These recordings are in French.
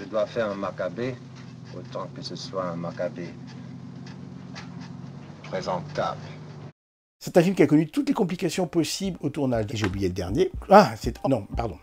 je dois faire un Maccabée, autant que ce soit un Maccabée présentable. C'est un film qui a connu toutes les complications possibles au tournage. Et j'ai oublié le dernier. Ah, c'est... Non, pardon.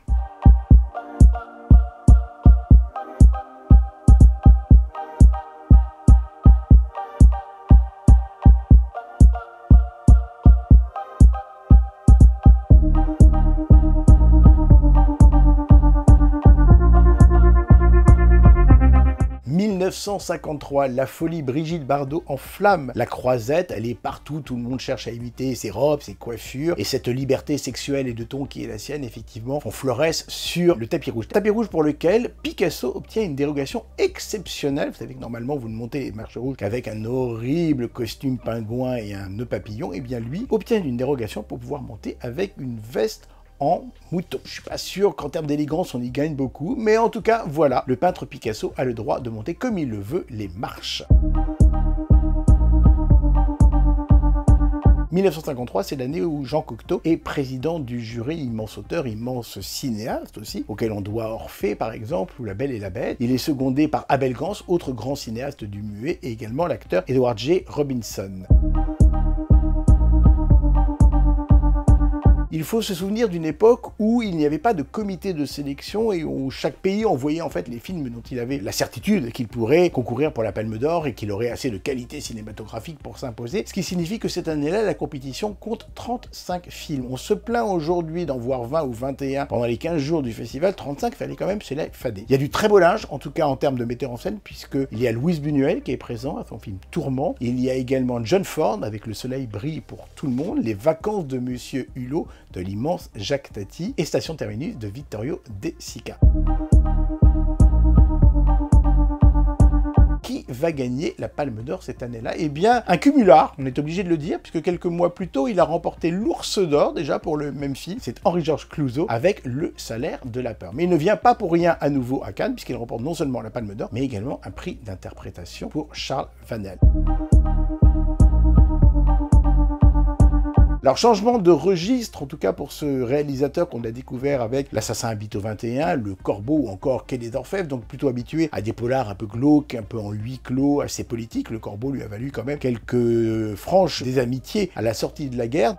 1953, la folie Brigitte Bardot enflamme la Croisette, elle est partout, tout le monde cherche à imiter ses robes, ses coiffures, et cette liberté sexuelle et de ton qui est la sienne, effectivement, on floresse sur le tapis rouge. Tapis rouge pour lequel Picasso obtient une dérogation exceptionnelle. Vous savez que normalement, vous ne montez les marches rouges qu'avec un horrible costume pingouin et un nœud papillon, et bien lui obtient une dérogation pour pouvoir monter avec une veste en mouton. Je suis pas sûr qu'en termes d'élégance on y gagne beaucoup, mais en tout cas voilà, le peintre Picasso a le droit de monter comme il le veut les marches. 1953, c'est l'année où Jean Cocteau est président du jury, immense auteur, immense cinéaste aussi, auquel on doit Orphée par exemple, ou La Belle et la Bête. Il est secondé par Abel Gance, autre grand cinéaste du muet, et également l'acteur Edward J. Robinson. Il faut se souvenir d'une époque où il n'y avait pas de comité de sélection et où chaque pays envoyait en fait les films dont il avait la certitude qu'il pourrait concourir pour la Palme d'Or et qu'il aurait assez de qualité cinématographique pour s'imposer. Ce qui signifie que cette année-là, la compétition compte 35 films. On se plaint aujourd'hui d'en voir 20 ou 21 pendant les 15 jours du festival. 35, fallait quand même se les fader. Il y a du très beau linge, en tout cas en termes de metteur en scène, puisqu'il y a Louise Buñuel qui est présent à son film Tourment. Il y a également John Ford avec Le Soleil brille pour tout le monde, Les Vacances de Monsieur Hulot de l'immense Jacques Tati et Station Terminus de Vittorio De Sica. Qui va gagner la Palme d'Or cette année-là? Eh bien, un cumulard, on est obligé de le dire, puisque quelques mois plus tôt, il a remporté l'Ours d'Or, déjà pour le même film, c'est Henri-Georges Clouzot, avec Le Salaire de la peur. Mais il ne vient pas pour rien à nouveau à Cannes, puisqu'il remporte non seulement la Palme d'Or, mais également un prix d'interprétation pour Charles Vanel. Alors, changement de registre, en tout cas pour ce réalisateur qu'on a découvert avec L'Assassin habite au 21, Le Corbeau ou encore Quai des Orfèvres, donc plutôt habitué à des polars un peu glauques, un peu en huis clos, assez politiques. Le Corbeau lui a valu quand même quelques franches des amitiés à la sortie de la guerre.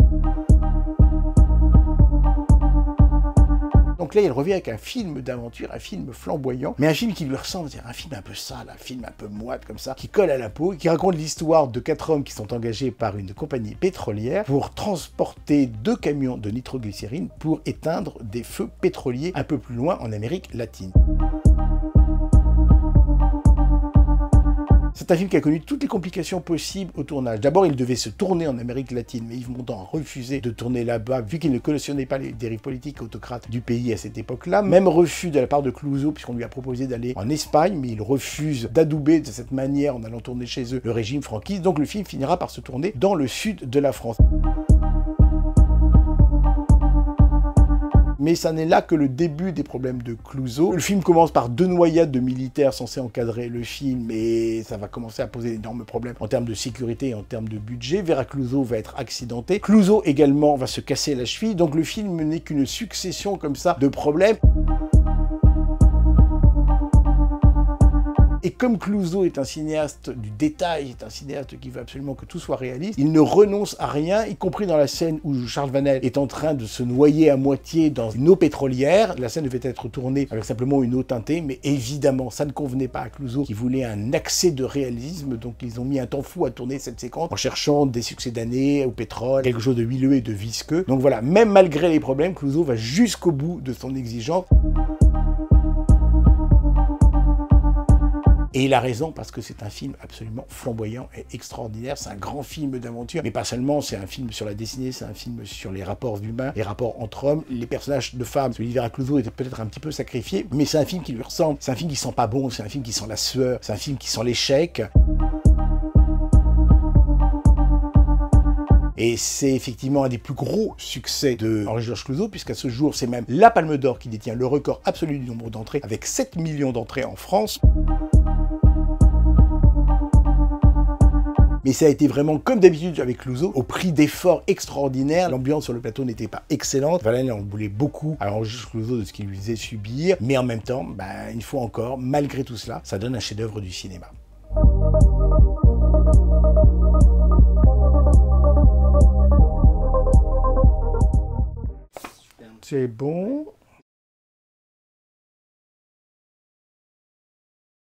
Donc là, il revient avec un film d'aventure, un film flamboyant, mais un film qui lui ressemble, c'est-à-dire un film un peu sale, un film un peu moite comme ça, qui colle à la peau, qui raconte l'histoire de 4 hommes qui sont engagés par une compagnie pétrolière pour transporter 2 camions de nitroglycérine pour éteindre des feux pétroliers un peu plus loin en Amérique latine. C'est un film qui a connu toutes les complications possibles au tournage. D'abord, il devait se tourner en Amérique latine, mais Yves Montand a refusé de tourner là-bas, vu qu'il ne cautionnait pas les dérives politiques autocrates du pays à cette époque-là. Même refus de la part de Clouzot, puisqu'on lui a proposé d'aller en Espagne, mais il refuse d'adouber de cette manière en allant tourner chez eux le régime franquiste. Donc le film finira par se tourner dans le sud de la France. Mais ça n'est là que le début des problèmes de Clouzot. Le film commence par 2 noyades de militaires censés encadrer le film, et ça va commencer à poser d'énormes problèmes en termes de sécurité et en termes de budget. Vera Clouzot va être accidenté. Clouzot également va se casser la cheville, donc le film n'est qu'une succession comme ça de problèmes. Et comme Clouzot est un cinéaste du détail, est un cinéaste qui veut absolument que tout soit réaliste, il ne renonce à rien, y compris dans la scène où Charles Vanel est en train de se noyer à moitié dans une eau pétrolière. La scène devait être tournée avec simplement une eau teintée, mais évidemment, ça ne convenait pas à Clouzot, qui voulait un accès de réalisme, donc ils ont mis un temps fou à tourner cette séquence en cherchant des succédanés au pétrole, quelque chose de huileux et de visqueux. Donc voilà, même malgré les problèmes, Clouzot va jusqu'au bout de son exigence. Et il a raison, parce que c'est un film absolument flamboyant et extraordinaire. C'est un grand film d'aventure, mais pas seulement. C'est un film sur la destinée, c'est un film sur les rapports humains, les rapports entre hommes, les personnages de femmes. Celui de Vera Clouzot était peut-être un petit peu sacrifié, mais c'est un film qui lui ressemble. C'est un film qui sent pas bon, c'est un film qui sent la sueur, c'est un film qui sent l'échec. Et c'est effectivement un des plus gros succès de Henri-Georges Clouzot, puisqu'à ce jour, c'est même la Palme d'Or qui détient le record absolu du nombre d'entrées, avec 7 millions d'entrées en France. Mais ça a été vraiment comme d'habitude avec Clouseau, au prix d'efforts extraordinaires. L'ambiance sur le plateau n'était pas excellente. Verlaine en voulait beaucoup à l'enregistre Clouseau de ce qu'il lui faisait subir. Mais en même temps, une fois encore, malgré tout cela, ça donne un chef-d'œuvre du cinéma. C'est bon.